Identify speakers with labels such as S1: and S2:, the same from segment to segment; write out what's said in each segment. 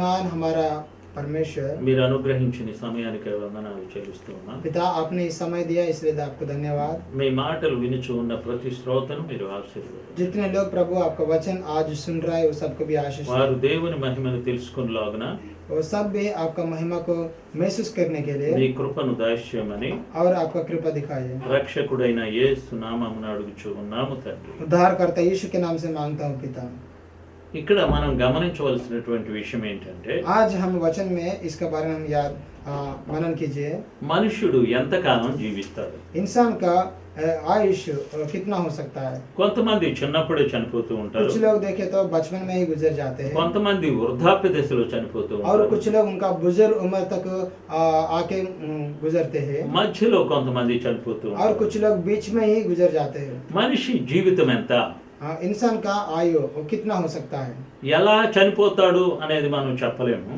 S1: शक्तिमान हमारा परमेश्वर,
S2: మీరు అనుగ్రహించిన ఈ సమయానికి వందనాలు చెల్లిస్తూ ఉన్నాను.
S1: पिता आपने इस समय दिया इसलिए आपको धन्यवाद।
S2: మీ మాటలు వినుచు ఉన్న ప్రతి శ్రోతను మీరు ఆశీర్వదించండి.
S1: जितने लोग प्रभु आपका वचन आज सुन रहा है वो सबको भी आशीष
S2: వారు
S1: दें।
S2: దేవుని మహిమను తెలుసుకునేలాగున
S1: वो सब भी आपका महिमा को महसूस करने के
S2: మీ
S1: लिए
S2: కృపను దాస్యమని
S1: और आपका कृपा दिखाइए।
S2: రక్షకుడైన యేసు నామమున అడుగుచు ఉన్నాము తండ్రి.
S1: उद्धारकर्ता यीशु के नाम से मांगता हूँ पिता।
S2: ఇక్కడ మనం గమనించవలసినటువంటి విషయం ఏంటంటే
S1: आज हम वचन में इसके बारे में हम मनन कीजिए।
S2: మనుష్యుడు ఎంతకాలం జీవిస్తాడు?
S1: इंसान का आयुष्य कितना हो सकता है?
S2: కొంతమంది చిన్నప్పుడే చనిపోతూ ఉంటారు,
S1: कुछ लोग देखे तो बचपन में ही गुजर जाते हैं
S2: కొంతమంది వృద్ధాప్య దశలో చనిపోతూ
S1: और
S2: ఉంటారు,
S1: कुछ लोग उनका बुजुर्ग उम्र तक आके गुजरते हैं
S2: మధ్యలో కొంతమంది చనిపోతూ
S1: और
S2: ఉంటారు.
S1: कुछ लोग बीच में ही गुजर जाते हैं।
S2: మనిషి జీవితం ఎంత,
S1: इंसान का आयु वो कितना हो सकता है
S2: ఎలా చనిపోతాడు అనేది మనం చెప్పలేము.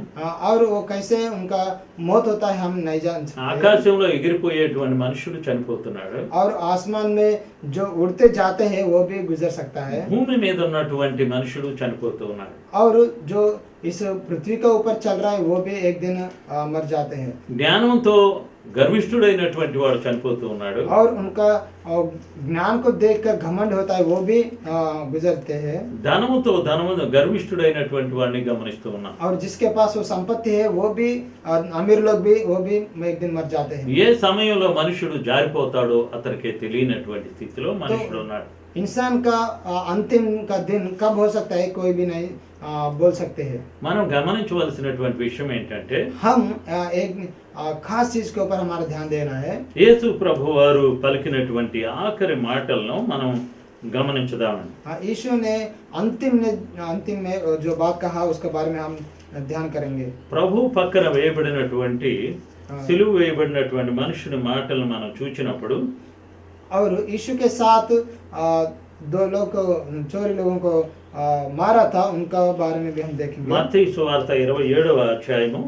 S1: और वो कैसे उनका मौत होता है हम नहीं जान सकते।
S2: ఆకాశంలో ఎగిరిపోయేటువంటి మనుషుడు చనిపోతున్నాడు,
S1: और आसमान में जो उड़ते जाते हैं वो भी गुजर सकता है
S2: భూమి మీద ఉన్నటువంటి మనుషుడు చనిపోతూ ఉన్నాడు.
S1: और जो इस पृथ्वी के ऊपर चल रहा है वो भी एक दिन मर जाते हैं
S2: జ్ఞానంతో గర్విష్ఠుడైనటువంటి వాడు చనిపోతూ ఉన్నాడు,
S1: और उनका ज्ञान को देखकर घमंड होता है वो भी गुजरते हैं।
S2: ధనముతో గర్విష్ఠుడైనటువంటి వాడిని గమనిస్తూ ఉన్నాం.
S1: और जिसके पास वो संपत्ति है वो भी अमीर लोग भी वो भी एक दिन मर जाते हैं।
S2: ఏ సమయంలో మనుషుడు జారిపోతాడో అతనికి తెలియనటువంటి స్థితిలో మనుషుడు ఉన్నాడు.
S1: इंसान का अंतिम का दिन कब हो सकता है कोई भी नहीं बोल सकते हैं।
S2: మనం గమనించవలసినటువంటి విషయం ఏంటంటే
S1: हम एक खास चीज के ऊपर हमारा ध्यान देना है।
S2: యేసు ప్రభు వారు పలికినటువంటి ఆఖరి మాటలను మనం గమనించుదామండి.
S1: यीशु ने अंतिम में जो बात कहा उसके बारे में हम ध्यान करेंगे।
S2: ప్రభు పక్కన వేయబడినటువంటి సిలువ వేయబడినటువంటి మనుషుని మాటలను మనం చూచినప్పుడు
S1: और यीशु के साथ दो लोग को चोरी लोगों को मारा था उनका बारे में भी हम देखेंगे।
S2: మత్తయి సువార్త 27వ అధ్యాయము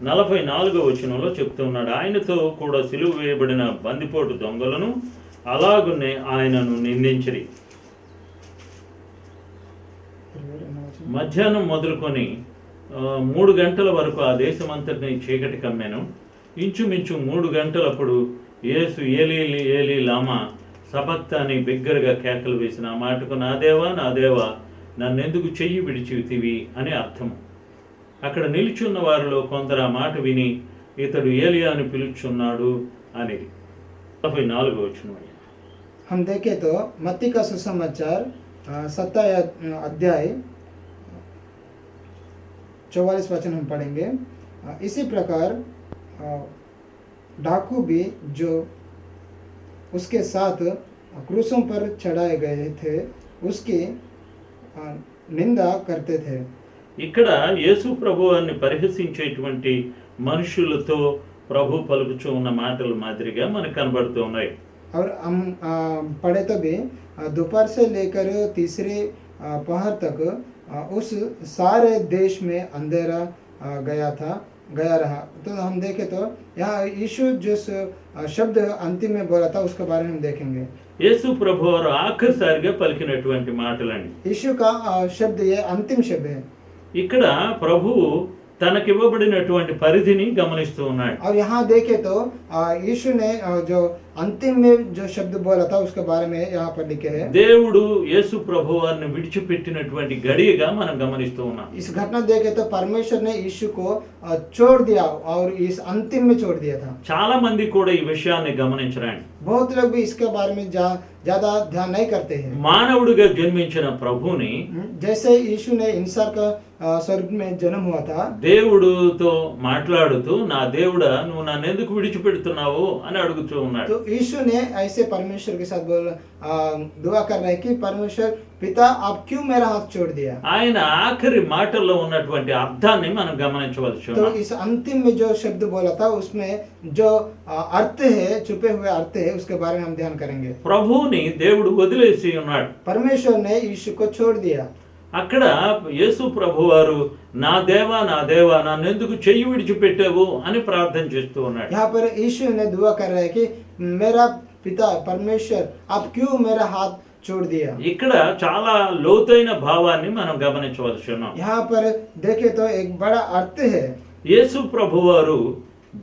S2: 44వ వచనంలో చెప్తున్నాడు, ఆయనతో కూడా సిలువ వేయబడిన బందిపోటు దొంగలను అలాగునే ఆయనను నిందించిరి. మధ్యాహ్నం మొదలుకొని 3 గంటల వరకు ఆ దేశమంతటిని చీకటి కమ్మెను. ఇంచుమించు 3 గంటలప్పుడు యేసు ఏలీ ఏలీ లామా సబక్తాని బిగ్గరగా కేకలు వేసిన ఆ మాటకు నా దేవా నన్నెందుకు చెయ్యి విడిచితివి అని అర్థము. అక్కడ నిలుచున్న వారిలో కొందరు ఆ మాట విని ఇతడు ఏలియా అని పిలుచున్నాడు అనేది 44వ వచనం.
S1: हम देखें तो मत्ती का सुसमाचार 7 अध्याय 44 वचन हम पढ़ेंगे। इसी प्रकार डाकू भी जो उसके साथ क्रूसों पर चढ़ाए गए थे उसकी निंदा करते थे।
S2: ఇక్కడ యేసు ప్రభువాన్ని పరిహసించేటువంటి మనుషులతో ప్రభు పలుకుచూ ఉన్న మాటల మాదిరిగా మనకు కనబడుతూ ఉన్నాయి.
S1: और हम पढ़े तो भी दोपहर से लेकर तीसरे पहर तक उस सारे देश में अंधेरा गया रहा। तो हम देखें तो यहाँ यीशु जिस शब्द अंतिम में बोला था उसके बारे में हम देखेंगे।
S2: యేసు ప్రభు వారు ఆఖరిసారిగా పలికినటువంటి మాటలండి.
S1: यीशु का शब्द ये अंतिम शब्द है।
S2: ఇక్కడ ప్రభువు తనకివ్వబడినటువంటి పరిధిని గమనిస్తూ ఉన్నాడు.
S1: और यहाँ देखे तो यीशु ने जो अंतिम में जो शब्द बोला था उसके बारे में यहाँ पर लिखे हैं।
S2: దేవుడు యేసు ప్రభు వారిని విడిచిపెట్టినటువంటి గడియగా మనం గమనిస్తూ ఉన్నాం.
S1: इस घटना देखे तो परमेश्वर ने यीशु को छोड़ दिया और इस अंतिम में छोड़ दिया था।
S2: చాలా మంది కూడా ఈ విషయాన్ని గమనించరండి.
S1: बहुत लोग भी इसके बारे में ज्यादा ध्यान नहीं करते हैं।
S2: మానవుడిగా జన్మించిన ప్రభుని
S1: जैसे यीशु ने इंसान का स्वर्ग में जन्म हुआ था,
S2: దేవుడితో మాట్లాడుతూ నా దేవుడా నువ్వు నన్ను ఎందుకు విడిచిపెడుతున్నావు అని అడుగుతూ ఉన్నాడు.
S1: तो यीशु ने ऐसे परमेश्वर के साथ दुआ कर रहे कि परमेश्वर पिता आप क्यों मेरा हाथ छोड़ दिया।
S2: ఆయన ఆఖరి మాటల్లో ఉన్నటువంటి అర్థాన్ని మనం గమనించవలసి
S1: तो
S2: ఉంది.
S1: इस अंतिम में जो शब्द बोला था उसमें जो अर्थ है, छुपे हुए अर्थ है, उसके बारे में हम ध्यान करेंगे।
S2: ప్రభువుని దేవుడు వదిలేసి ఉన్నాడు.
S1: परमेश्वर ने यीशु को छोड़ दिया।
S2: అక్కడ యేసు ప్రభువారు నా దేవా నన్ను ఎందుకు చెయ్యి విడిచిపెట్టావు అని ప్రార్థన చేస్తూ ఉన్నాడు.
S1: यहाँ पर यीशु ने दुआ कर रहे हैं कि मेरा पिता परमेश्वर आप क्यों मेरा हाथ छोड़ दिया।
S2: ఇక్కడ చాలా లోతైన భావాన్ని మనం గమనించవలసి ఉన్నాం.
S1: यहाँ पर देखे तो एक बड़ा अर्थ है।
S2: యేసు ప్రభువారు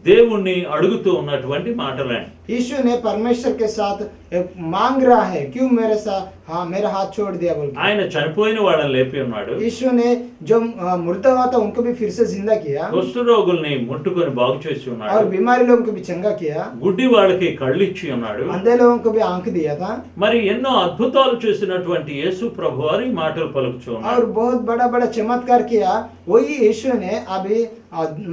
S2: దేవుణ్ణి అడుగుతూ ఉన్నటువంటి మాటలండి.
S1: यीशु ने परमेश्वर के साथ एक मांग रहा है, क्यों मेरे साथ मेरा हाथ छोड़ दिया बोल के।
S2: ఆయన చనిపోయిన వాళ్ళని లేపి ఉన్నాడు.
S1: यीशु ने जो मुर्दा हुआ था उनको भी फिर से जिंदा किया,
S2: కుష్ఠ రోగుల్ని ముట్టుకొని బాగు చేసి
S1: और
S2: ఉన్నాడు.
S1: बीमारी लोगों को भी चंगा किया,
S2: గుడ్డి వాళ్ళకి కళ్ళు ఇచ్చి ఉన్నాడు.
S1: अंधे लोगों को भी आंख दिया था,
S2: మరి ఎన్నో అద్భుతాలు చేసినటువంటి యేసు ప్రభువారు ఈ మాటలు పలుకుతూ ఉన్నాడు.
S1: और बहुत बड़ा बड़ा चमत्कार किया। वही यीशु ने अभी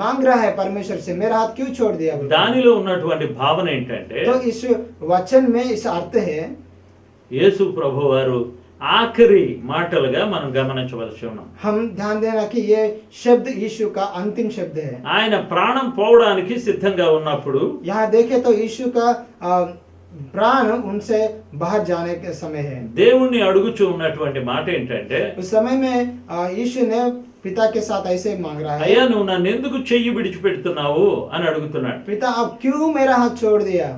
S1: मांग रहा है परमेश्वर से, मेरा हाथ क्यों छोड़ दिया बोल के।
S2: దానిలో ఉన్నటువంటి భావన ఏంటంటే
S1: तो इस वचन में इस अर्थ है,
S2: యేసు ప్రభువారు ఆఖరి మాటలుగా మనం గమనించవలసి ఉన్నాం.
S1: हम ध्यान देना कि ये शब्द यीशु का अंतिम शब्द है।
S2: ఆయన ప్రాణం పోవడానికి సిద్ధంగా ఉన్నప్పుడు
S1: यहाँ देखे तो यीशु का प्राण उनसे बाहर जाने के समय है।
S2: దేవుణ్ణి అడుగుచూ ఉన్నటువంటి మాట ఏంటంటే,
S1: उस समय में यीशु ने पिता के साथ ऐसे मांग रहा है,
S2: అయ్యా నువ్వు నన్ను ఎందుకు చెయ్యి విడిచిపెడుతున్నావు అని అడుగుతున్నాడు.
S1: पिता आप क्यों मेरा हाथ छोड़ दिया।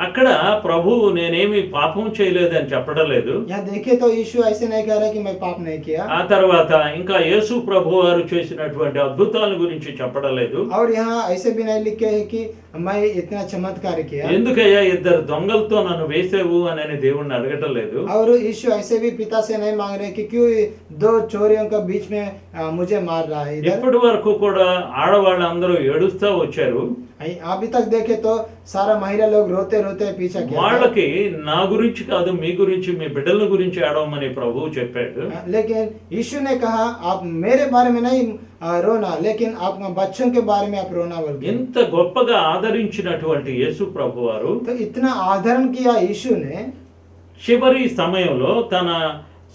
S2: అక్కడ ప్రభువు నేనేమి పాపం చేయలేదని చెప్పడం లేదు.
S1: यहाँ देखे तो यीशु ऐसे नहीं कह रहा कि मैं पाप नहीं किया,
S2: ఆ తర్వాత ఇంకా యేసు ప్రభువారు చేసినటువంటి అద్భుతాల గురించి చెప్పడం లేదు.
S1: और यहाँ ऐसे भी नहीं लिखे है कि मैं इतना चमत्कार किया।
S2: ఎందుకయ్యా ఇద్దరు దొంగలతో నన్ను వేసేవు అని దేవుణ్ణి అడగటం లేదు.
S1: और यीशु ऐसे भी पिता से नहीं मांग रहे कि क्यों दो चोरियों के बीच में मुझे मार रहा है। इधर
S2: ఇప్పటి వరకు కూడా ఆడవాళ్ళందరూ ఏడుస్తూ వచ్చారు.
S1: अभी तक देखे तो सारा महिला लोग रोते रोते पीछा किया था।
S2: వాళ్ళకి నా गुరించి కాదు మీ గురించి మీ బిడ్డల గురించి ఆడవమని ప్రభువు చెప్పాడు.
S1: लेकिन यीशु ने कहा आप मेरे बारे में नहीं रोना, लेकिन आप बच्चों के बारे में आप रोना बोल के।
S2: ఇంత గొప్పగా ఆదరించినటువంటి యేసు ప్రభువారు
S1: तो इतना आदरण किया यीशु ने,
S2: చివరి సమయంలో తన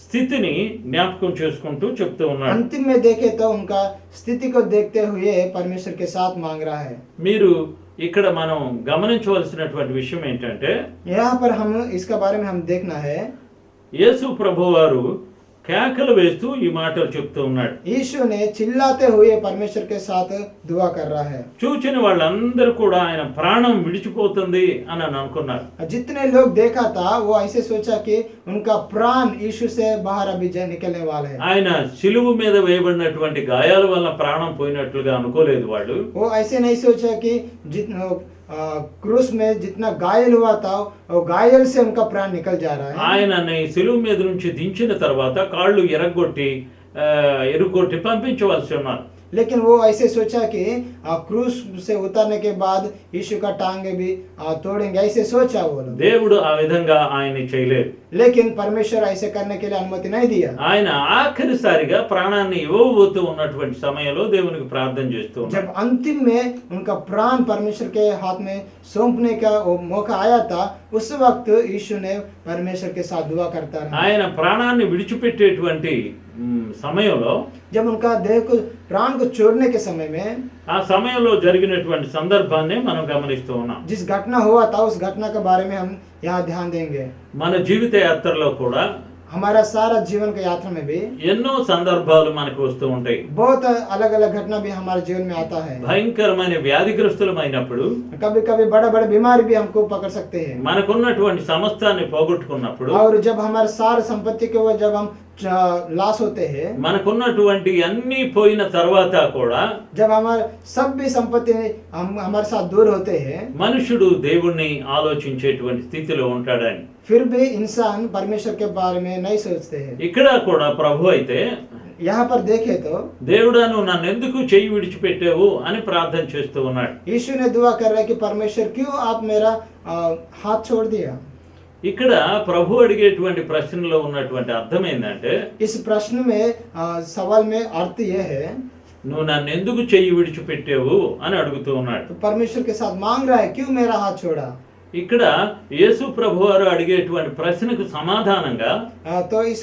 S2: స్థితిని జ్ఞాపకం చేసుకుంటూ చెప్తూ ఉన్నాడు.
S1: अंतिम में देखे तो उनका स्थिति को देखते हुए परमेश्वर के साथ मांग रहा है।
S2: మీరు ఇక్కడ మనం గమనించవలసినటువంటి విషయం ఏంటంటే,
S1: यहाँ पर हम इसका बारे में हम देखना है,
S2: యేసు ప్రభువారు కేకలు వేస్తూ ఈ మాటలు చెప్తూ ఉన్నాడు.
S1: यीशु ने चिल्लाते हुए परमेश्वर के साथ दुआ कर रहा है।
S2: చూచిన వాళ్ళందరూ కూడా ఆయన ప్రాణం విడిచిపోతుంది అని అనుకున్నారు.
S1: जितने लोग देखा था वो ऐसे सोचा कि उनका प्राण यीशु से बाहर अभी निकलने वाला है।
S2: ఆయన శిలువ మీద వేయబడినటువంటి గాయాల వల్ల ప్రాణం పోయినట్లుగా అనుకోలేదు వాళ్ళు.
S1: वो ऐसे नहीं सोचा कि क्रूस में जितना घायल हुआ था वो घायल से उनका प्राण निकल जा रहा है।
S2: ఆయనని శిలువ మీద నుంచి దించిన తర్వాత కాళ్ళు ఎరగొట్టి పంపించవలసి ఉన్నారు.
S1: लेकिन वो ऐसे सोचा कि क्रूस से उतारने के बाद यीशु का टांगे भी तोड़ेंगे, ऐसे सोचा वो लोग।
S2: దేవుడు ఆ విధంగా ఆయన్ని చేయలేదు.
S1: लेकिन परमेश्वर ऐसे करने के लिए अनुमति नहीं दिया।
S2: ఆయన ఆఖరిసారిగా ప్రాణాన్ని ఇవ్వబోతూ ఉన్నటువంటి సమయంలో దేవునికి ప్రార్థన చేస్తూ ఉన్నాడు.
S1: जब अंतिम में उनका प्राण परमेश्वर के हाथ में सौंपने का वो मौका आया था, उस वक्त यीशु ने परमेश्वर के साथ दुआ करता रहा।
S2: ఆయన ప్రాణాన్ని విడిచిపెట్టేటువంటి సమయంలో,
S1: जब उनका देह को प्राण को छोड़ने के समय में,
S2: ఆ సమయంలో జరిగినటువంటి సందర్భాన్ని మనం గమనిస్తూ ఉన్నాం.
S1: जिस घटना हुआ था उस घटना के बारे में हम यहाँ ध्यान देंगे।
S2: మన జీవిత యాత్రలో కూడా
S1: हमारा सारा जीवन का यात्रा में भी
S2: ఎన్నో సందర్భాలు మనకు వస్తూ ఉంటాయి.
S1: बहुत अलग अलग घटना भी हमारे जीवन में आता है।
S2: భయంకరమైన వ్యాధిగ్రస్తులమైనప్పుడు,
S1: कभी कभी बड़े बड़े बीमारी भी हमको पकड़ सकते हैं,
S2: మనకున్నటువంటి సమస్తాన్ని పోగొట్టుకున్నప్పుడు,
S1: और जब हमारे सारे संपत्ति के वो जब हम लाश होते हैं,
S2: మనకున్నటువంటి అన్ని పోయిన తర్వాత కూడా
S1: जब हमारे सब भी संपत्ति हम हमारे साथ दूर होते हैं,
S2: మనుషుడు దేవుణ్ణి ఆలోచించేటువంటి స్థితిలో ఉంటాడని.
S1: फिर भी इंसान परमेश्वर के बारे में नहीं सोचते हैं।
S2: ఇక్కడ కూడా ప్రభు అయితే
S1: यहाँ पर देखे तो
S2: దేవుడా నువ్వు నన్ను ఎందుకు చెయ్యి విడిచిపెట్టావు అని ప్రార్థన చేస్తూ ఉన్నాడు.
S1: यीशु ने दुआ कर रहा है कि परमेश्वर क्यों आप मेरा हाथ छोड़ दिया।
S2: ఇక్కడ ప్రభు అడిగేటువంటి ప్రశ్నలో ఉన్నటువంటి అర్థం ఏంటంటే,
S1: इस प्रश्न में सवाल में अर्थ यह है,
S2: నువ్వు నన్ను ఎందుకు చెయ్యి విడిచిపెట్టావు అని అడుగుతూ ఉన్నాడు.
S1: तो परमेश्वर के साथ मांग रहा है क्यों मेरा हाथ छोड़ा।
S2: ఇక్కడ యేసు ప్రభువారు అడిగేటువంటి ప్రశ్నకు సమాధానంగా
S1: तो इस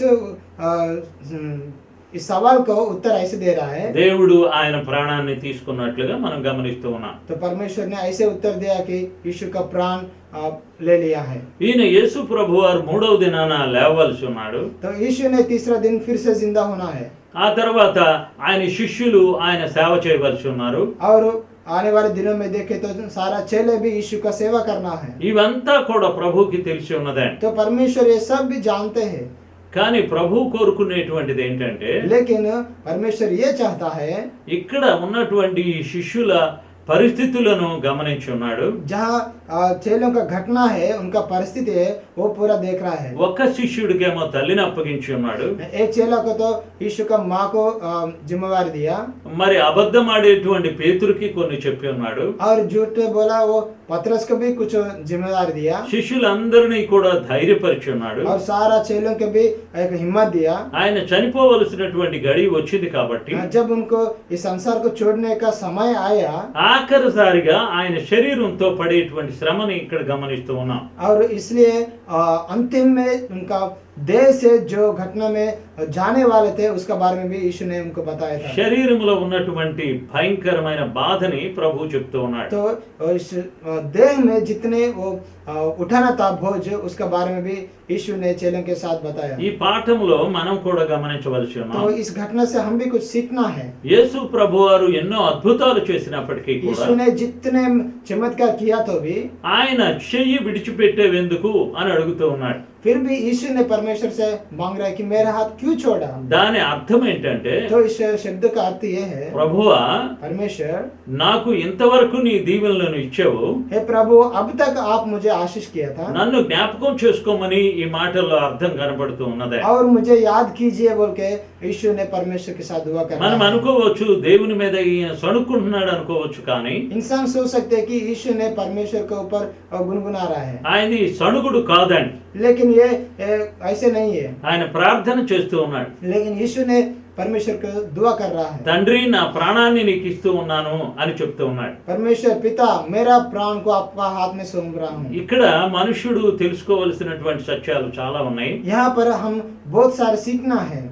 S1: सवाल को उत्तर ऐसे दे रहा है,
S2: దేవుడు ఆయన ప్రాణాన్ని తీసుకున్నట్లుగా మనం గమనిస్తూ ఉన్నాం.
S1: तो परमेश्वर ने ऐसे उत्तर दिया कि यीशु का प्राण ले लिया है।
S2: ఈయన యేసు ప్రభువారు మూడవ దినాన లేవవలసి ఉన్నాడు.
S1: तो यीशु ने तीसरा दिन फिर से जिंदा होना है,
S2: ఆ తర్వాత ఆయన శిష్యులు ఆయన సేవ చేయవలసి ఉన్నారు.
S1: और आने वाले दिनों में देखे तो सारा चेले भी यीशु का सेवा करना है।
S2: ఇవంతా కూడా ప్రభువుకి తెలిసి ఉన్నదండి.
S1: तो परमेश्वर ये सब भी जानते हैं,
S2: కానీ ప్రభు కోరుకునేటువంటిది ఏంటంటే
S1: लेकिन परमेश्वर ये चाहता है
S2: ఇక్కడ ఉన్నటువంటి ఈ శిష్యుల పరిస్థితులను గమనించి ఉన్నాడు.
S1: जहाँ चेलों का घटना है, उनका परिस्थिति है, वो पूरा देख रहा है।
S2: ఒక శిష్యుడికేమో తల్లిని అప్పగించి ఉన్నాడు.
S1: एक चेला को तो यीशु का माँ को जिम्मेवारी दिया,
S2: మరి అబద్ధం ఆడేటువంటి పేతురుకి కొన్ని చెప్పి ఉన్నాడు.
S1: और झूठ बोला वो पतरस को भी कुछ जिम्मेदारी दिया,
S2: శిష్యులందరినీ కూడా ధైర్యపరిచి ఉన్నాడు.
S1: और सारा चेलों को भी एक हिम्मत दिया।
S2: ఆయన చనిపోవలసినటువంటి గడి వచ్చింది కాబట్టి
S1: जब उनको इस संसार को छोड़ने का समय आया,
S2: ఆఖరిసారిగా ఆయన శరీరంతో పడేటువంటి శ్రమని ఇక్కడ గమనిస్తూ ఉన్నాం.
S1: और इसलिए अंतिम में उनका देह से जो घटना में जाने वाले थे उसका बारे में भी यीशु ने उनको बताया था।
S2: శరీరంలో ఉన్నటువంటి భయంకరమైన బాధని ప్రభు చెప్తూ ఉన్నాడు.
S1: तो इस देह में जितने वो उठाना था बोझ, उसका बारे में भी यीशु ने चेलों के साथ बताया।
S2: ఈ పాఠంలో మనం కూడా గమనించవలసి ఉన్నాం.
S1: तो इस घटना से हम भी कुछ सीखना है।
S2: యేసు ప్రభువారు ఎన్నో అద్భుతాలు చేసినప్పటికీ కూడా
S1: यीशु ने जितने चमत्कार किया तो भी
S2: ఆయన చెయ్యి విడిచిపెట్టేవెందుకు అని అడుగుతూ ఉన్నాడు.
S1: फिर भी यीशु ने परमेश्वर से मांग रहा है कि मेरा हाथ क्यों छोड़ा।
S2: దాని అర్థం ఏంటంటే
S1: तो इस शब्द का अर्थ ये है,
S2: ప్రభువా
S1: परमेश्वर
S2: నాకు ఇంతవరకు నీ దీవెనలను ఇచ్చావు,
S1: हे प्रभु, अब तक आप मुझे आशीष किया था
S2: నన్ను జ్ఞాపకం చేసుకోమని ఈ మాటల్లో అర్థం కనబడుతూ ఉన్నదే.
S1: और मुझे याद कीजिए बोल के यीशु ने परमेश्वर के साथ दुआ कर
S2: మనం అనుకోవచ్చు దేవుని మీద ఈయన సణుక్కుంటున్నాడు అనుకోవచ్చు, కానీ
S1: इंसान सोच सकते हैं कि यीशु ने परमेश्वर के ऊपर गुनगुना रहा है,
S2: ఆయనది సణుగుడు కాదండి.
S1: लेकिन ये ऐसे नहीं है।
S2: ఆయన ప్రార్థన చేస్తూ ఉన్నాడు.
S1: लेकिन यीशु ने परमेश्वर को दुआ कर रहा है,
S2: తండ్రి నా ప్రాణాన్ని నీకు ఇస్తూ ఉన్నాను అని చెప్తూ ఉన్నాడు.
S1: परमेश्वर पिता, मेरा प्राण को आपका हाथ में सौंप रहा हूँ।
S2: ఇక్కడ మనుష్యుడు తెలుసుకోవలసినటువంటి సత్యాలు చాలా ఉన్నాయి.
S1: यहाँ पर हम बहुत सारे सीखना है।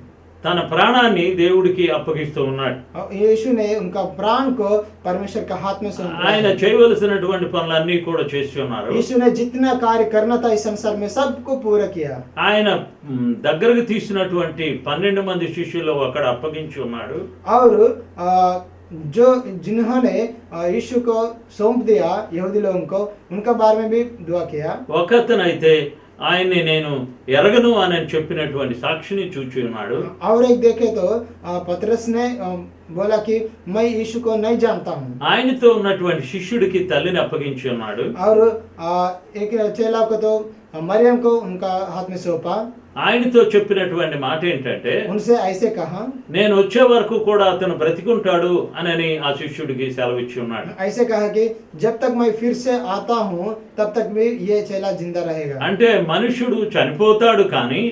S2: తన ప్రాణాన్ని దేవుడికి అప్పగిస్తూ ఉన్నాడు.
S1: और यीशु ने उनका प्राण को परमेश्वर के हाथ में सौंप
S2: ఆయన
S1: दिया।
S2: చేయవలసినటువంటి పనులన్నీ కూడా చేసి ఉన్నారు.
S1: यीशु ने जितना कार्य करना था इस संसार में सबको पूरा किया।
S2: ఆయన దగ్గరకు తీసినటువంటి 12 మంది శిష్యులు అక్కడ అప్పగించి ఉన్నాడు.
S1: और जो जिन्होंने यीशु को सौंप दिया यहूदी लोगों को, उनका बारे में भी दुआ किया।
S2: ఒకతనైతే ఆయన్ని నేను ఎరగను అని చెప్పినటువంటి సాక్షిని చూచి ఉన్నాడు.
S1: और एक देखे तो पतरस ने बोला कि मैं यीशु को नहीं जानता हूँ।
S2: ఆయనతో ఉన్నటువంటి శిష్యుడికి తల్లిని అప్పగించి ఉన్నాడు.
S1: और एक चेला को तो मरियम को उनका हाथ में सौंपा।
S2: ఆయనతో చెప్పినటువంటి మాట ఏంటంటే,
S1: उनसे ऐसे कहा,
S2: నేను వచ్చే వరకు కూడా అతను బ్రతికుంటాడు అని ఆ శిష్యుడికి సెలవిచ్చి ఉన్నాడు.
S1: ऐसे कहा कि जब तक मैं फिर से आता हूँ तब तक भी ये चेला जिंदा रहेगा।
S2: అంటే మనుష్యుడు చనిపోతాడు, కానీ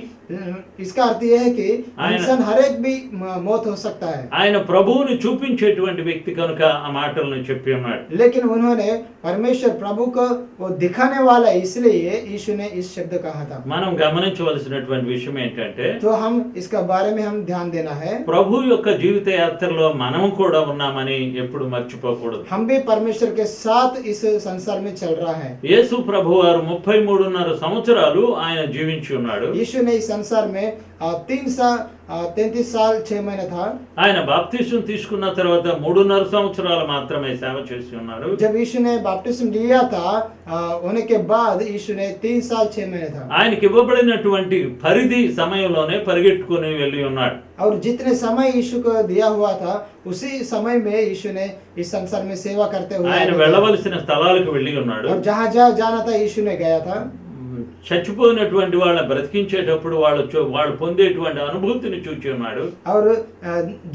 S1: इसका अर्थ यह है कि इंसान हर एक भी मौत हो सकता है,
S2: ఆయన ప్రభువుని చూపించేటువంటి వ్యక్తి కనుక ఆ మాటలను చెప్పి ఉన్నాడు.
S1: लेकिन उन्होंने परमेश्वर प्रभु को वो दिखाने वाला है, इसलिए यीशु ने इस शब्द कहा था।
S2: మనం గమనించవలసినటువంటి విషయం ఏంటంటే,
S1: तो हम इसका बारे में हम ध्यान देना है।
S2: ప్రభు యొక్క జీవిత యాత్రలో మనం కూడా ఉన్నామని ఎప్పుడు మర్చిపోకూడదు.
S1: हम भी परमेश्वर के साथ इस संसार में चल रहा है।
S2: యేసు ప్రభువారు 33.5 సంవత్సరాలు ఆయన జీవించి ఉన్నాడు.
S1: यीशु ने इस संसार में 33 साल 6 महीने था।
S2: ఆయన బాప్తిసం తీసుకున్న తర్వాత 3.5 సంవత్సరాలు మాత్రమే సేవ చేసి ఉన్నాడు.
S1: जब यीशु ने बपतिस्म लिया था होने के बाद यीशु ने 3 साल 6 महीने था।
S2: ఆయనకి ఇవ్వబడినటువంటి పరిధి సమయంలోనే పరిగెట్టుకుని వెళ్ళి ఉన్నాడు.
S1: और जितने समय यीशु को दिया हुआ था उसी समय में यीशु ने इस संसार में सेवा करते हुए
S2: ఆయన వెళ్ళవలసిన స్థలాలకు వెళ్ళి ఉన్నాడు.
S1: और जहाँ जहाँ जाना था यीशु ने गया था।
S2: చచ్చిపోయినటువంటి వాళ్ళని బ్రతికించేటప్పుడు వాళ్ళు పొందేటువంటి అనుభూతిని చూచి ఉన్నాడు.
S1: और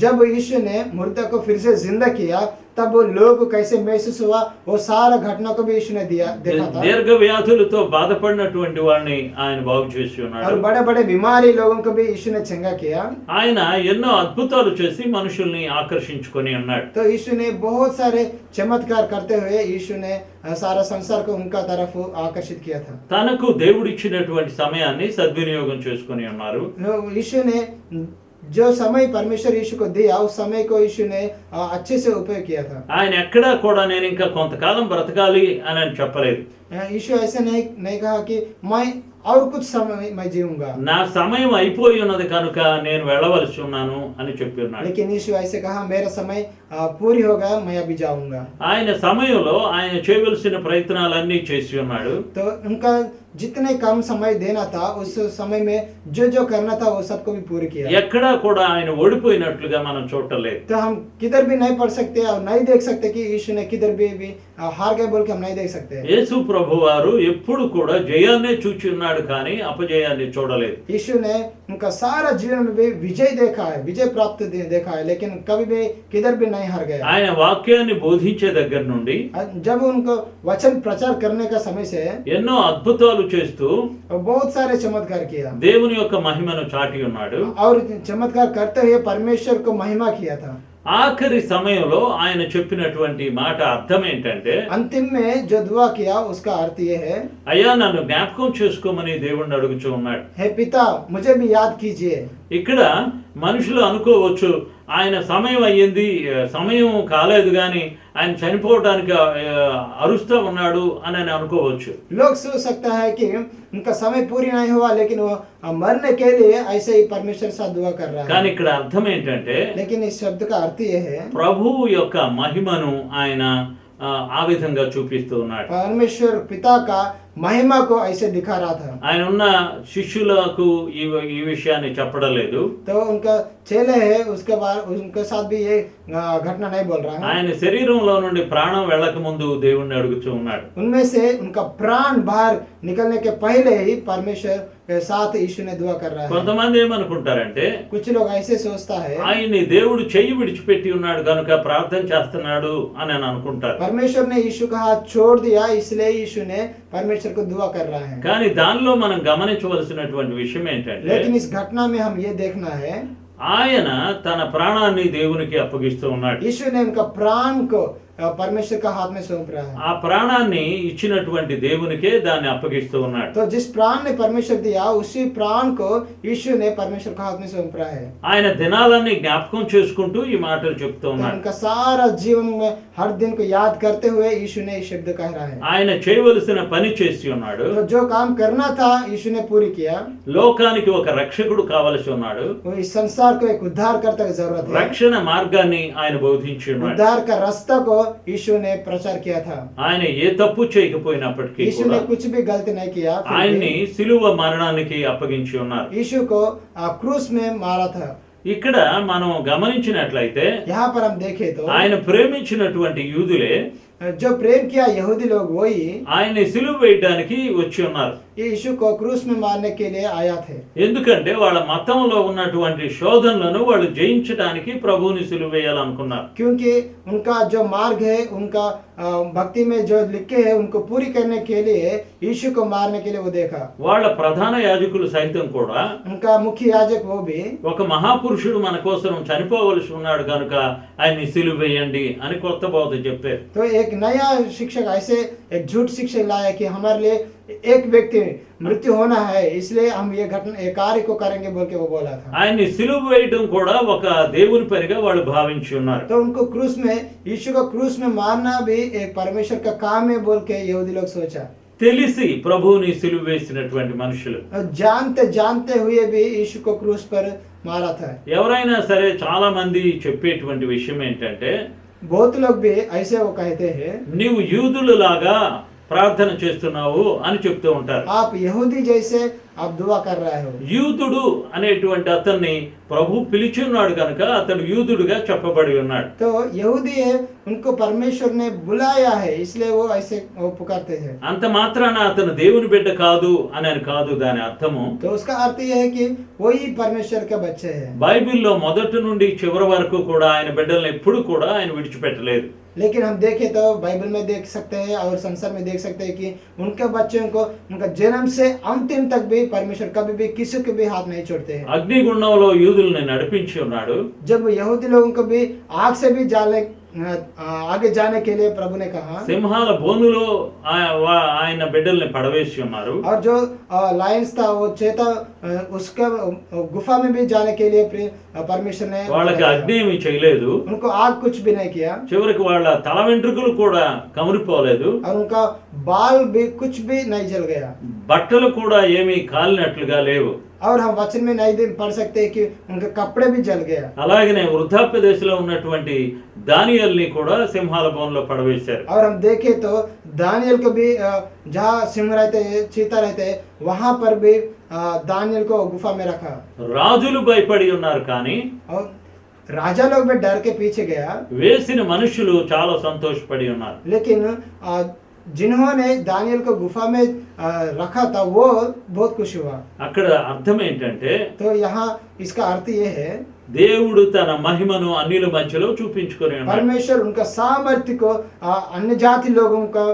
S1: जब यीशु ने मुर्दा को फिर से जिंदा किया तब वो लोग को कैसे महसूस हुआ, वो सारा घटना को भी यीशु ने देखा था।
S2: దీర్ఘ వ్యాధులతో బాధపడినటువంటి వాళ్ళని ఆయన బాగు చేసి ఉన్నాడు.
S1: और बड़े बड़े बीमारी लोगों को भी यीशु ने चंगा किया।
S2: ఆయన ఎన్నో అద్భుతాలు చేసి మనుషుల్ని ఆకర్షించుకొని ఉన్నాడు.
S1: तो यीशु ने बहुत सारे चमत्कार करते हुए यीशु ने सारा संसार को उनका तरफ आकर्षित किया था।
S2: తనకు దేవుడిచ్చినటువంటి సమయాన్ని సద్వినియోగం చేసుకొని ఉన్నారు.
S1: यीशु ने जो समय परमेश्वर यीशु को दिया उस समय को यीशु ने अच्छे से उपयोग किया था।
S2: ఆయన ఎక్కడా కూడా నేను ఇంకా కొంతకాలం బ్రతకాలి అని చెప్పలేదు.
S1: यीशु ऐसे नहीं कहा कि मैं और कुछ समय मैं जीऊंगा।
S2: నా సమయం అయిపోయి ఉన్నది కనుక నేను వెళ్ళవలసి ఉన్నాను అని చెప్పి ఉన్నాడు.
S1: लेकिन यीशु ऐसे कहा, मेरा समय पूरी हो गया, मैं अभी जाऊंगा।
S2: ఆయన సమయంలో ఆయన చేయవలసిన ప్రయత్నాలన్నీ చేసి ఉన్నాడు.
S1: तो उनका जितने कम समय देना था उस समय में जो जो करना था वो सबको भी पूरी किया।
S2: ఎక్కడా కూడా ఆయన ఓడిపోయినట్లుగా మనం చూడలేదు.
S1: तो हम किधर भी नहीं पढ़ सकते और नहीं देख सकते कि यीशु ने किधर भी हार गए बोल के हम नहीं देख सकते।
S2: యేసు ప్రభువారు ఎప్పుడు కూడా జయాన్నే చూచి ఉన్నాడు కానీ అపజయాన్ని చూడలేదు.
S1: यीशु ने उनका सारा जीवन में भी विजय देखा है, विजय प्राप्त देखा है, लेकिन कभी भी किधर भी नहीं हार गया।
S2: ఆయన వాక్యాన్ని బోధించే దగ్గర నుండి
S1: जब उनको वचन प्रचार करने का समय से
S2: ఎన్నో అద్భుతాలు చేస్తూ
S1: बहुत सारे चमत्कार किया
S2: దేవుని యొక్క మహిమను చాటి ఉన్నాడు.
S1: और चमत्कार करते हुए परमेश्वर को महिमा किया था।
S2: ఆఖరి సమయంలో ఆయన చెప్పినటువంటి మాట అర్థం ఏంటంటే,
S1: अंतिम में जो दुआ किया उसका अर्थ ये है,
S2: అయ్యా నన్ను జ్ఞాపకం చేసుకోమని దేవుణ్ణి అడుగుచూ ఉన్నాడు.
S1: हे पिता मुझे भी याद कीजिए।
S2: ఇక్కడ మనుషులు అనుకోవచ్చు ఆయన సమయం అయ్యింది, సమయం కాలేదు కానీ ఆయన చనిపోవడానికి అరుస్తూ ఉన్నాడు అని అనుకోవచ్చు.
S1: लोग सोच सकता है कि उनका समय पूरी नहीं हुआ लेकिन वो मरने के लिए ऐसे ही परमेश्वर से दुआ कर रहा
S2: కానీ
S1: है।
S2: ఇక్కడ అర్థం ఏంటంటే,
S1: लेकिन इस शब्द का अर्थ ये है,
S2: ప్రభువు యొక్క మహిమను ఆయన ఆ విధంగా చూపిస్తూ ఉన్నాడు.
S1: परमेश्वर पिता का महिमा को ऐसे दिखा रहा था।
S2: ఆయన ఉన్న శిష్యులకు ఈ విషయాన్ని చెప్పడం లేదు.
S1: तो उनका चेले है उसके बाद उनके साथ भी ये घटना नहीं बोल रहा है।
S2: ఆయన శరీరంలో నుండి ప్రాణం వెళ్ళక ముందు దేవుణ్ణి అడుగుతూ ఉన్నాడు.
S1: उनमें से उनका प्राण बाहर निकलने के पहले ही परमेश्वर के साथ यीशु ने दुआ कर रहा है।
S2: కొంతమంది ఏమనుకుంటారంటే,
S1: कुछ लोग ऐसे सोचता है
S2: ఆయన్ని దేవుడు చెయ్యి విడిచిపెట్టి ఉన్నాడు కనుక ప్రార్థన చేస్తున్నాడు అని అనుకుంటారు.
S1: परमेश्वर ने यीशु का हाथ छोड़ दिया इसलिए यीशु ने परमेश्वर को दुआ कर रहा है।
S2: కానీ దానిలో మనం గమనించవలసినటువంటి విషయం ఏంటంటే,
S1: लेकिन इस घटना में हम ये देखना है,
S2: ఆయన తన ప్రాణాన్ని దేవునికి అప్పగిస్తూ ఉన్నాడు.
S1: यीशु ने उनका प्राण को परमेश्वर का हाथ में सौंप रहा है।
S2: ఆ ప్రాణాన్ని ఇచ్చినటువంటి దేవునికే దాన్ని అప్పగిస్తూ ఉన్నాడు.
S1: तो जिस प्राण ने परमेश्वर दिया उसी प्राण को यीशु ने परमेश्वर का हाथ में सौंप रहा है।
S2: ఆయన దినాలన్నీ జ్ఞాపకం చేసుకుంటూ ఈ మాటలు చెప్తూ
S1: तो
S2: ఉన్నాడు.
S1: उनका सारा जीवन में हर दिन को याद करते हुए यीशु ने ये शब्द कह रहा है।
S2: ఆయన చేయవలసిన పని చేసి ఉన్నాడు.
S1: तो जो काम करना था यीशु ने पूरी किया।
S2: లోకానికి ఒక రక్షకుడు కావలసి ఉన్నాడు.
S1: वो इस संसार को एक उद्धारकर्ता की जरूरत है।
S2: రక్షణ మార్గాన్ని ఆయన బోధించి ఉన్నాడు.
S1: उद्धार का रास्ता को यीशु ने प्रचार किया था।
S2: ఆయన ఏ తప్పు చేయకపోయినప్పటికీ
S1: यीशु
S2: కూడా
S1: ने कुछ भी गलती नहीं किया, फिर भी
S2: ఆయన్ని సిలువ మరణానికి అప్పగించి ఉన్నారు.
S1: यीशु को क्रूस में मारा था।
S2: ఇక్కడ మనం गमनिంచినట్లయితే
S1: यहाँ पर हम देखें तो
S2: ఆయన ప్రేమించినటువంటి యూదులే
S1: जो प्रेम किया यहूदी लोग वही
S2: ఆయన్ని సిలువ వేయడానికి వచ్చి ఉన్నారు.
S1: यीशु को क्रूस में मारने के लिए आया थे।
S2: ఎందుకంటే వాళ్ళ మతంలో ఉన్నటువంటి శోధనలను వాళ్ళు జయించడానికి ప్రభువుని సిలువ వేయాలనుకున్నారు.
S1: क्योंकि उनका जो मार्ग है, उनका भक्ति में जो लिखे है उनको पूरी करने के लिए यीशु को मारने के लिए वो देखा।
S2: వాళ్ళ ప్రధాన యాజకులు సైతం కూడా
S1: उनका मुख्य याजक वो भी
S2: ఒక మహాపురుషుడు మన కోసం చనిపోవలసి ఉన్నాడు కనుక ఆయన్ని సిలువ వేయండి అని కొత్త బోధ చెప్పారు.
S1: तो एक नया शिक्षक ऐसे एक झूठ शिक्षक लाया कि हमारे लिए एक व्यक्ति मृत्यु होना है इसलिए हम ये घटना ये कार्य को करेंगे बोल के वो बोला था।
S2: ఆయన్ని సిలువ వేయడం కూడా ఒక దేవుని పనిగా వాళ్ళు భావించి ఉన్నారు.
S1: तो उनको क्रूस में यीशु को क्रूस में मारना भी एक परमेश्वर का काम है बोल के यहूदी लोग सोचा।
S2: తెలిసి ప్రభువుని సిలువ వేసినటువంటి మనుషులు
S1: जानते जानते हुए भी यीशु को क्रूस पर मारा था।
S2: ఎవరైనా సరే చాలా మంది చెప్పేటువంటి విషయం ఏంటంటే,
S1: बहुत लोग भी ऐसे वो कहते हैं,
S2: నీవు యూదులలాగా ప్రార్థన చేస్తున్నావు అని చెప్తూ ఉంటారు.
S1: आप यहूदी जैसे आप दुआ कर रहे हो।
S2: యూదుడు అనేటువంటి అతన్ని ప్రభు పిలిచి ఉన్నాడు కనుక అతడు యూదుడుగా చెప్పబడి ఉన్నాడు.
S1: तो यहूदी है उनको परमेश्वर ने बुलाया है इसलिए वो ऐसे वो पुकारते हैं।
S2: అంత మాత్రాన అతను దేవుని బిడ్డ కాదు అని కాదు దాని అర్థము.
S1: तो उसका अर्थ यह है कि वही परमेश्वर के बच्चे हैं।
S2: బైబిల్లో మొదటి నుండి చివరి వరకు కూడా ఆయన బిడ్డలను ఎప్పుడు కూడా ఆయన విడిచిపెట్టలేదు.
S1: लेकिन हम देखें तो बाइबल में देख सकते हैं और संसार में देख सकते हैं कि उनके बच्चों को उनका जन्म से अंतिम तक भी परमेश्वर कभी भी किसी के भी हाथ नहीं छोड़ते हैं।
S2: అగ్నిగుండంలో యూదుల్ని నడిపించి ఉన్నాడు.
S1: जब यहूदी लोगों को भी आग से भी आगे जाने के लिए प्रभु ने कहा।
S2: సింహాల బోనులో ఆయన బిడ్డల్ని పడవేసి ఉన్నారు.
S1: और जो लायंस था वो चेता उसका गुफा में भी जाने के लिए परमेश्वर ने
S2: వాళ్ళకి అగ్ని ఏమీ చేయలేదు.
S1: उनको आग कुछ भी नहीं किया
S2: చివరికి వాళ్ళ తల వెంట్రుకలు కూడా కమిరిపోలేదు.
S1: और उनका बाल भी कुछ भी नहीं जल गया
S2: బట్టలు కూడా ఏమీ కాలినట్లుగా లేవు.
S1: और हम वचन में नहीं पढ़ सकते कि उनके कपड़े भी जल गया।
S2: అలాగనే వృద్ధాప్య దశలో ఉన్నటువంటి దానియేలుని కూడా సింహాల బోన్లో పడవేశారు.
S1: और हम देखें तो दानियल को भी जहाँ सिंह रहते चीता रहते वहां पर भी दानियल को गुफा में रखा।
S2: రాజులు భయపడి ఉన్నారు కానీ
S1: और राजा लोग भी डर के पीछे गया
S2: వేసిన మనుషులు చాలా సంతోషపడి ఉన్నారు.
S1: लेकिन जिन्होंने दानियल को गुफा में रखा था वो बहुत खुश हुआ।
S2: అక్కడ అర్థం ఏంటంటే
S1: तो यहाँ इसका अर्थ ये है
S2: దేవుడు తన మహిమను అన్యుల మధ్యలో చూపించుకొని ఉన్నాడు.
S1: परमेश्वर उनका सामर्थ्य को अन्य जाति लोगों का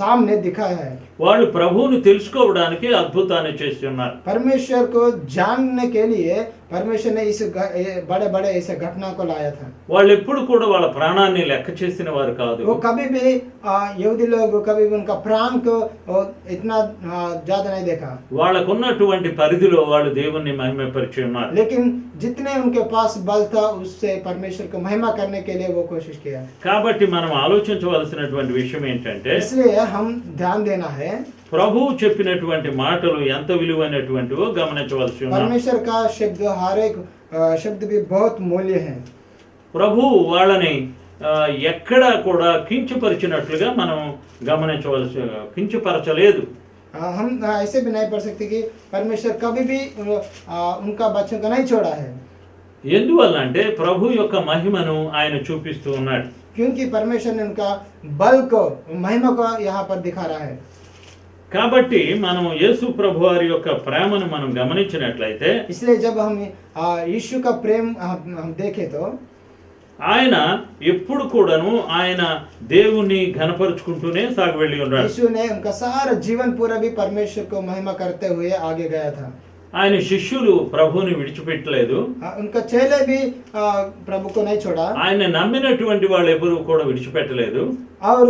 S1: सामने दिखाया है।
S2: వాళ్ళు ప్రభువును తెలుసుకోవడానికి అద్భుతాన్ని చేసి ఉన్నారు.
S1: परमेश्वर को जानने के लिए परमेश्वर ने इस बड़े बड़े ऐसे घटना को लाया था।
S2: వాళ్ళు ఎప్పుడు కూడా వాళ్ళ ప్రాణాన్ని లెక్క చేసిన వారు కాదు.
S1: वो कभी भी यहूदी लोग कभी भी उनका प्राण को इतना ज्यादा नहीं देखा।
S2: వాళ్ళకున్నటువంటి పరిధిలో వాళ్ళు దేవుణ్ణి మహిమపరిచి ఉన్నారు.
S1: लेकिन जितने उनके पास बल था उससे परमेश्वर को महिमा करने के लिए वो कोशिश किया।
S2: కాబట్టి మనం ఆలోచించవలసినటువంటి విషయం ఏంటంటే
S1: इसलिए हम ध्यान देना है
S2: ప్రభువు చెప్పినటువంటి మాటలు ఎంత విలువైనటువంటివో గమనించవలసి ఉంది.
S1: परमेश्वर का शब्द हर एक शब्द भी बहुत मूल्य है।
S2: ప్రభు వాళ్ళని ఎక్కడా కూడా కించపరిచినట్లుగా మనం కించపరచలేదు.
S1: हम ऐसे भी नहीं पढ़ सकते कि परमेश्वर कभी भी उनका बच्चों को नहीं छोड़ा है।
S2: ఎందువల్ల అంటే ప్రభు యొక్క మహిమను ఆయన చూపిస్తూ ఉన్నాడు.
S1: क्योंकि परमेश्वर ने उनका बल को महिमा को यहाँ पर दिखा रहा है।
S2: కాబట్టి మనం యేసు ప్రభు వారి యొక్క ప్రేమను మనం గమనించినట్లయితే
S1: इसलिए जब हम यीशु का प्रेम हम देखें तो
S2: ఆయన ఎప్పుడు కూడాను ఆయన దేవుని ఘనపరుచుకుంటూనే సాగి వెళ్ళి ఉన్నాడు.
S1: यीशु ने उनका सारा जीवन पूरा भी परमेश्वर को महिमा करते हुए आगे गया था।
S2: ఆయన శిష్యులు ప్రభువుని విడిచిపెట్టలేదు.
S1: उनका चेले भी प्रभु को नहीं छोड़ा।
S2: ఆయన నమ్మినటువంటి వాళ్ళు ఎవరు కూడా విడిచిపెట్టలేదు.
S1: और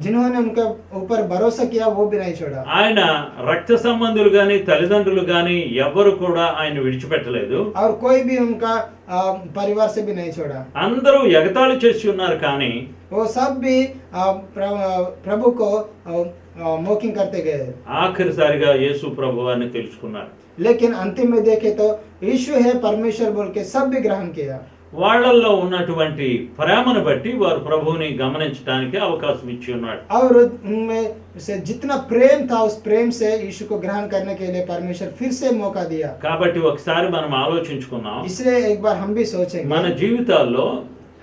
S1: जिन्होंने उनके ऊपर भरोसा किया वो भी नहीं छोड़ा।
S2: ఆయన రక్త సంబంధులు గాని తల్లిదండ్రులు గాని ఎవరు కూడా ఆయన విడిచిపెట్టలేదు.
S1: और कोई भी उनका परिवार से भी नहीं छोड़ा।
S2: అందరూ ఎగతాళి చేసి ఉన్నారు కానీ
S1: वो सब भी प्रभु को मॉकिंग करते गए।
S2: ఆఖరిసారిగా యేసు ప్రభువాన్ని తెలుసుకున్నారు.
S1: लेकिन अंतिम में देखे तो यीशु है परमेश्वर बोल के सब भी ग्रहण किया।
S2: వాళ్ళల్లో ఉన్నటువంటి ప్రేమను బట్టి వారు ప్రభువుని గమనించడానికి అవకాశం ఇచ్చి ఉన్నాడు.
S1: और उनमें से जितना प्रेम था उस प्रेम से यीशु को ग्रहण करने के लिए परमेश्वर फिर से मौका दिया।
S2: కాబట్టి ఒకసారి మనం ఆలోచించుకున్నాం,
S1: इसलिए एक बार हम भी सोचेंगे
S2: మన జీవితాల్లో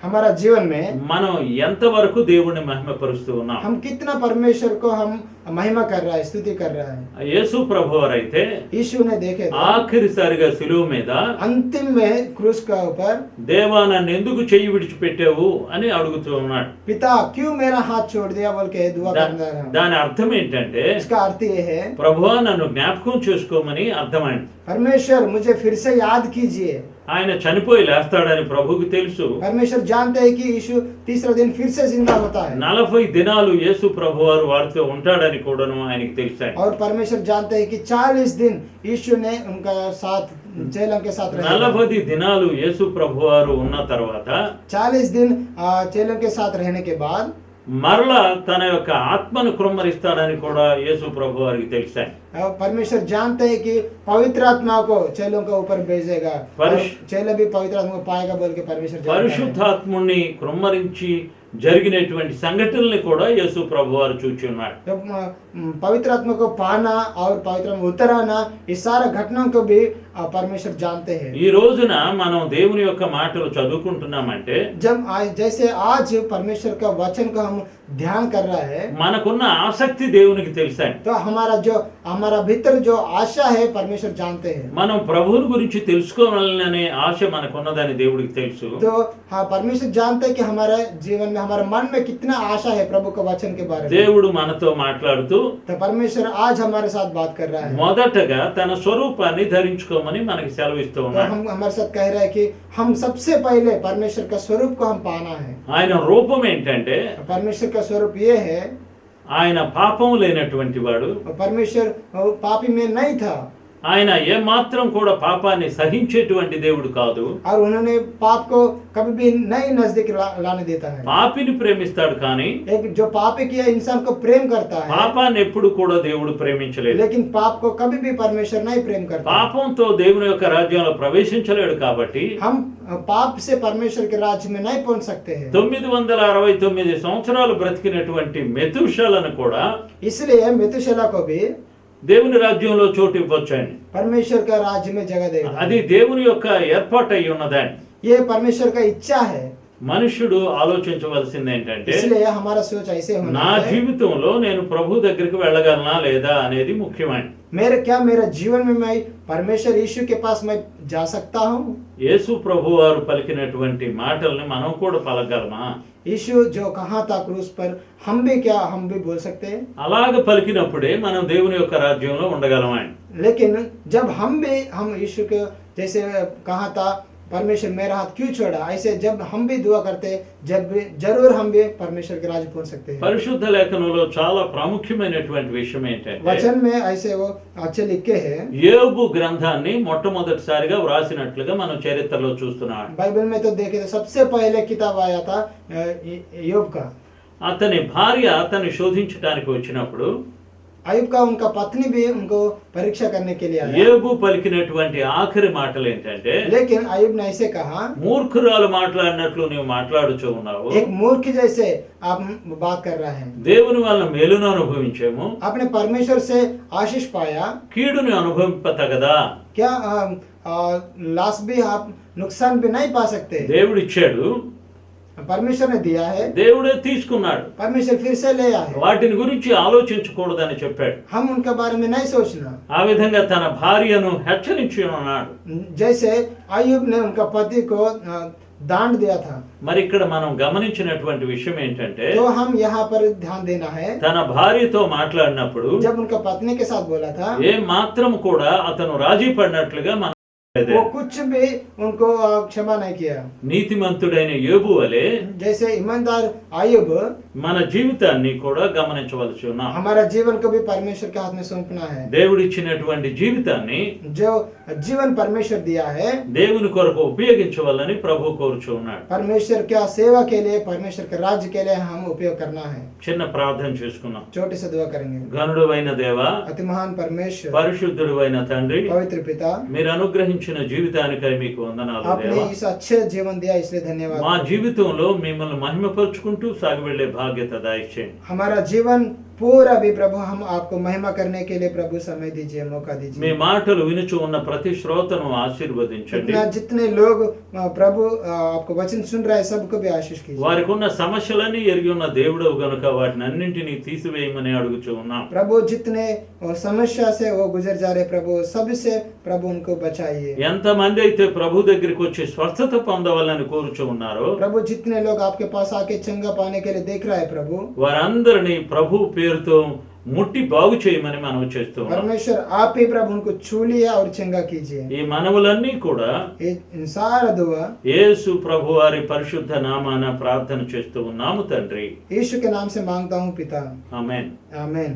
S1: हमारा जीवन में
S2: మనం ఎంతవరకు దేవుణ్ణి మహిమపరుస్తూ ఉన్నాం.
S1: हम कितना परमेश्वर को हम महिमा कर रहा है, स्तुति कर रहा है।
S2: యేసు ప్రభువారైతే
S1: यीशु ने देखे तो
S2: ఆఖరిసారిగా సిలువ మీద
S1: अंतिम में क्रूस का ऊपर
S2: దేవా నన్ను ఎందుకు చెయ్యి విడిచిపెట్టావు అని అడుగుతూ ఉన్నాడు.
S1: पिता क्यों मेरा हाथ छोड़ दिया बोल के दुआ कर रहा है।
S2: దాని అర్థం ఏంటంటే
S1: इसका अर्थ ये है
S2: ప్రభువా నన్ను జ్ఞాపకం చేసుకోమని అర్థమైంది.
S1: परमेश्वर मुझे फिर से याद कीजिए।
S2: ఆయన చనిపోయి లేస్తాడని ప్రభువుకి తెలుసు.
S1: परमेश्वर जानते हैं कि यीशु तीसरा दिन फिर से जिंदा होता है।
S2: 40 దినాలు యేసు ప్రభువారు వారితో ఉంటాడని కూడాను ఆయనకి తెలుసాయి.
S1: और परमेश्वर जानते हैं कि 40 दिन यीशु ने उनका साथ चेलों के साथ रहा।
S2: 40 దినాలు యేసు ప్రభువారు ఉన్న తర్వాత
S1: 40 दिन चेलों के साथ रहने के बाद
S2: మరలా తన యొక్క ఆత్మను కృమ్మరిస్తాడని కూడా యేసు ప్రభువారికి తెలుసాయి.
S1: परमेश्वर जानते हैं कि पवित्र आत्मा को चेलों के ऊपर भेजेगा। चेले भी पवित्र आत्मा को पाएगा बोल के परमेश्वर जानता है।
S2: పరిశుద్ధాత్ముని కృమ్మరించి జరిగినటువంటి సంఘటనల్ని కూడా యేసు ప్రభువారు చూచి ఉన్నాడు.
S1: जब पवित्र आत्मा को पाना और पवित्र आत्मा उतराना इस सारा घटनाओं को भी परमेश्वर जानते हैं।
S2: ఈ రోజున మనం దేవుని యొక్క మాటలు చదువుకుంటున్నామంటే
S1: जब जैसे आज परमेश्वर का वचन को हम ध्यान कर रहा है
S2: మనకున్న ఆసక్తి దేవునికి తెలుసాయి.
S1: तो हमारा भीतर जो आशा है परमेश्वर जानते हैं।
S2: మనం ప్రభువుని గురించి తెలుసుకోవాలనే ఆశ మనకున్నదని దేవుడికి తెలుసు.
S1: तो हाँ परमेश्वर जानते हैं कि हमारे जीवन में हमारे मन में कितना आशा है प्रभु के वचन के बारे में।
S2: దేవుడు మనతో మాట్లాడుతూ
S1: तो परमेश्वर आज हमारे साथ बात कर रहा है।
S2: మొదటగా తన స్వరూపాన్ని ధరించుకోమని జీవించుదామని మనకి సెలవిస్తూ
S1: तो
S2: ఉన్నాడు.
S1: हम हमारे साथ कह रहा है कि हम सबसे पहले परमेश्वर का स्वरूप को हम पाना है।
S2: ఆయన రూపం ఏంటంటే
S1: परमेश्वर का स्वरूप ये है,
S2: ఆయన పాపం లేనటువంటి వాడు.
S1: परमेश्वर पापी में नहीं था
S2: ఆయన ఏమాత్రం కూడా పాపాన్ని సహించేటువంటి దేవుడు కాదు.
S1: और उन्होंने पाप को कभी भी नहीं नजदीक लाने देता है।
S2: పాపిని ప్రేమిస్తాడు కానీ
S1: एक जो पापी किया इंसान को प्रेम करता है,
S2: పాపాన్ని ఎప్పుడు కూడా దేవుడు ప్రేమించలేదు.
S1: लेकिन पाप को कभी भी परमेश्वर नहीं प्रेम करता।
S2: పాపంతో దేవుని యొక్క రాజ్యంలో ప్రవేశించలేడు కాబట్టి
S1: हम पाप से परमेश्वर के राज्य में नहीं पहुंच सकते हैं।
S2: 969 సంవత్సరాలు బ్రతికినటువంటి మెతుషలను కూడా
S1: इसलिए मेतुशेलह को भी
S2: దేవుని రాజ్యంలో చోటు ఇవ్వొచ్చండి.
S1: परमेश्वर का राज्य में जगह देगा।
S2: అది దేవుని యొక్క ఏర్పాటు అయి ఉన్నదండి.
S1: ये परमेश्वर का इच्छा है।
S2: మనుషుడు ఆలోచించవలసింది ఏంటంటే,
S1: इसलिए हमारा सोच ऐसे होना
S2: నా
S1: है,
S2: జీవితంలో నేను ప్రభు దగ్గరికి వెళ్ళగలనా లేదా అనేది ముఖ్యమైనది.
S1: मेरा जीवन में मैं परमेश्वर यीशु के पास मैं जा सकता हूँ।
S2: యేసు ప్రభు వారు పలికినటువంటి మాటల్ని మనం కూడా పలకగలమా?
S1: यीशु जो कहा था क्रूस पर, हम भी बोल सकते हैं।
S2: అలాగ పలికినప్పుడే మనం దేవుని యొక్క రాజ్యంలో ఉండగలమండి.
S1: लेकिन जब हम यीशु के जैसे कहा था परमेश्वर मेरा हाथ क्यों छोड़ा, ऐसे जब हम भी दुआ करते, जरूर हम भी परमेश्वर के राज्य पहुंच सकते हैं।
S2: పరిశుద్ధ లేఖనంలో చాలా ప్రాముఖ్యమైనటువంటి విషయం ఏంటంటే,
S1: वचन में ऐसे वो अच्छे लिखे हैं।
S2: యోబు గ్రంథాన్ని మొట్టమొదటిసారిగా వ్రాసినట్లుగా మనం చరిత్రలో చూస్తున్నాం.
S1: बाइबल में तो देखे तो सबसे पहले किताब आया था యోబ్ का।
S2: అతని భార్య అతన్ని శోధించడానికి వచ్చినప్పుడు
S1: अयुब का उनका पत्नी भी उनको परीक्षा करने के लिए आया,
S2: యోబు పలికినటువంటి ఆఖరి మాటలు ఏంటంటే,
S1: लेकिन अयुब ने ऐसे कहा,
S2: మూర్ఖురాలు మాట్లాడినట్లు నీవు మాట్లాడుచూ ఉన్నావు,
S1: एक मूर्ख जैसे आप बात कर रहा है।
S2: దేవుని వల్ల మేలును అనుభవించాము,
S1: आपने परमेश्वर से आशीष पाया,
S2: కీడుని అనుభవింపతగదా?
S1: क्या लाश भी आप नुकसान भी नहीं पा सकते।
S2: దేవుడు ఇచ్చాడు,
S1: परमेश्वर ने दिया है,
S2: దేవుడే తీసుకున్నాడు.
S1: परमेश्वर फिर से ले आया।
S2: వాటిని గురించి ఆలోచించకూడదని చెప్పాడు.
S1: हम उनके बारे में नहीं सोचना।
S2: ఆ విధంగా తన భార్యను హెచ్చరించి ఉన్నాడు.
S1: जैसे अयुब ने उनका पति को दांड दिया था।
S2: మరి ఇక్కడ మనం గమనించినటువంటి విషయం ఏంటంటే,
S1: तो हम यहाँ पर ध्यान देना है,
S2: తన భార్యతో మాట్లాడినప్పుడు
S1: जब उनका पत्नी के साथ बोला था,
S2: ఏ మాత్రం కూడా అతను రాజీ పడినట్లుగా మనం
S1: वो कुछ भी उनको क्षमा नहीं किया।
S2: నీతిమంతుడైన యోబు వలె
S1: जैसे ईमानदार अयुब,
S2: మన జీవితాన్ని కూడా గమనించవలసి ఉన్నాం.
S1: हमारा जीवन को भी परमेश्वर के हाथ में सौंपना है।
S2: దేవుడిచ్చినటువంటి జీవితాన్ని
S1: जो जीवन परमेश्वर दिया है,
S2: దేవుని కొరకు ఉపయోగించవాలని ప్రభు కోరుచు ఉన్నాడు.
S1: परमेश्वर क्या सेवा के लिए, परमेश्वर के राज्य के लिए हम उपयोग करना है।
S2: చిన్న ప్రార్థన చేసుకున్నాం.
S1: छोटे से दुआ करेंगे।
S2: గనుడవైన దేవా,
S1: अति महान परमेश्वर,
S2: పరిశుద్ధుడైన తండ్రి,
S1: पवित्र पिता,
S2: మీరు అనుగ్రహించిన జీవితానికై మీకు వందనాలు
S1: आपने
S2: దేవా.
S1: इस अच्छे जीवन दिया इसलिए धन्यवाद।
S2: మా జీవితంలో మిమ్మల్ని మహిమపరుచుకుంటూ సాగి వెళ్ళే బాధ్యత దయచేయండి.
S1: हमारा जीवन पूरा भी प्रभु हम आपको महिमा करने के लिए प्रभु समय दीजिए, मौका
S2: మీ
S1: दीजिए।
S2: మాటలు వినుచు ఉన్న ప్రతి శ్రోతను ఆశీర్వదించండి.
S1: जितने लोग प्रभु आपको वचन सुन रहे हैं, सबको भी आशीष कीजिए।
S2: వారికి ఉన్న సమస్యలన్నీ ఎరిగి ఉన్న దేవుడవు గనుక వాటిని అన్నింటినీ తీసివేయమని అడుగుచూ ఉన్నాం.
S1: प्रभु जितने समस्या से वो गुजर जा रहे प्रभु, सबसे प्रभु उनको बचाइए।
S2: ఎంతమంది అయితే ప్రభు దగ్గరికి వచ్చి స్వస్థత పొందవాలని కోరుచూ ఉన్నారో,
S1: प्रभु जितने लोग आपके पास आके चंगा पाने के लिए देख रहा है प्रभु,
S2: వారందరినీ ప్రభు పేరుతో ముట్టి బాగు చేయమని మనం చేస్తూ ఉన్నాం.
S1: परमेश्वर आप ही प्रभु उनको छू लिया और चंगा कीजिए।
S2: ఈ మనవులన్నీ కూడా
S1: इन सारा दुआ
S2: యేసు ప్రభు వారి పరిశుద్ధ నామాన ప్రార్థన చేస్తూ ఉన్నాము తండ్రి.
S1: यीशु के नाम से मांगता हूँ पिता,
S2: ఆమేన్.
S1: आमीन।